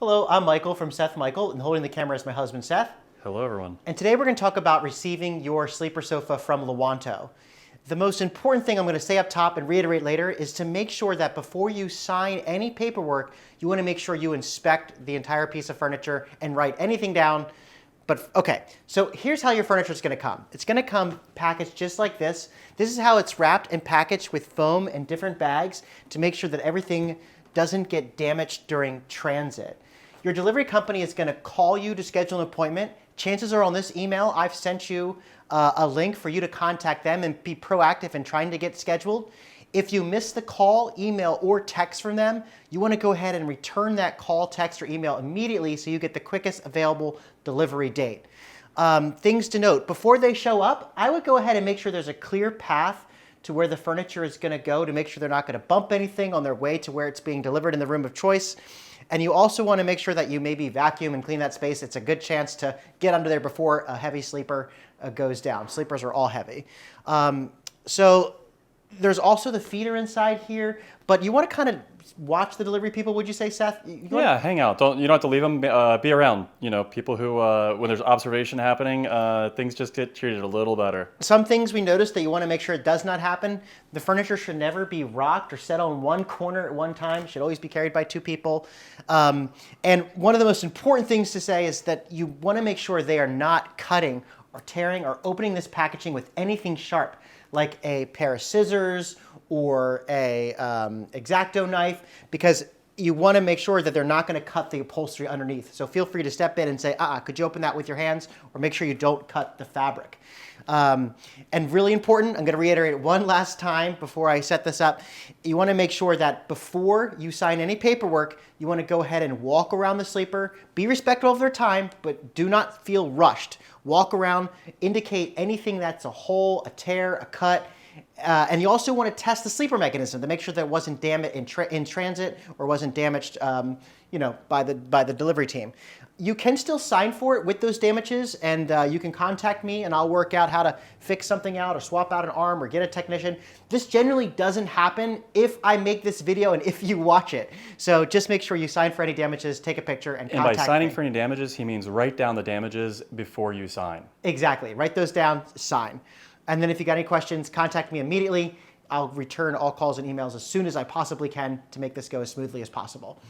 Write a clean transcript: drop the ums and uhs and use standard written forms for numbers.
Hello, I'm Michael from Seth Michael, and holding the camera is my husband, Seth. Hello, everyone. And today we're going to talk about receiving your sleeper sofa from Luonto. The most important thing I'm going to say up top and reiterate later is to make sure that before you sign any paperwork, you want to make sure you inspect the entire piece of furniture and write anything down. But okay, so here's how your furniture is going to come. It's going to come packaged just like this. This is how it's wrapped and packaged with foam and different bags to make sure that everything doesn't get damaged during transit. Your delivery company is going to call you to schedule an appointment. Chances are on this email, I've sent you a link for you to contact them and be proactive in trying to get scheduled. If you miss the call, email, or text from them, you want to go ahead and return that call, text, or email immediately so you get the quickest available delivery date. Things to note, before they show up, I would go ahead and make sure there's a clear path to where the furniture is going to go to make sure they're not going to bump anything on their way to where it's being delivered in the room of choice. And you also want to make sure that you maybe vacuum and clean that space. It's a good chance to get under there before a heavy sleeper goes down. Sleepers are all heavy. So there's also the feeder inside here, but you want to kind of watch the delivery people, would you say, Seth? Yeah, hang out. You don't have to leave them. Be around. You know, people who, when there's observation happening, things just get treated a little better. Some things we noticed that you want to make sure it does not happen. The furniture should never be rocked or set on one corner at one time. It should always be carried by two people. And one of the most important things to say is that you want to make sure they are not cutting or tearing or opening this packaging with anything sharp, like a pair of scissors or a X-Acto knife, because you want to make sure that they're not going to cut the upholstery underneath. So feel free to step in and say, could you open that with your hands? Or make sure you don't cut the fabric. And really important, I'm going to reiterate it one last time before I set this up. You want to make sure that before you sign any paperwork, you want to go ahead and walk around the sleeper. Be respectful of their time, but do not feel rushed. Walk around, indicate anything that's a hole, a tear, a cut. And you also want to test the sleeper mechanism to make sure that it wasn't damaged in transit or wasn't damaged by the delivery team. You can still sign for it with those damages, and you can contact me and I'll work out how to fix something out or swap out an arm or get a technician. This generally doesn't happen if I make this video and if you watch it. So just make sure you sign for any damages, take a picture, and contact me. And by signing for any damages, he means write down the damages before you sign. Exactly. Write those down, sign. And then if you got any questions, contact me immediately. I'll return all calls and emails as soon as I possibly can to make this go as smoothly as possible.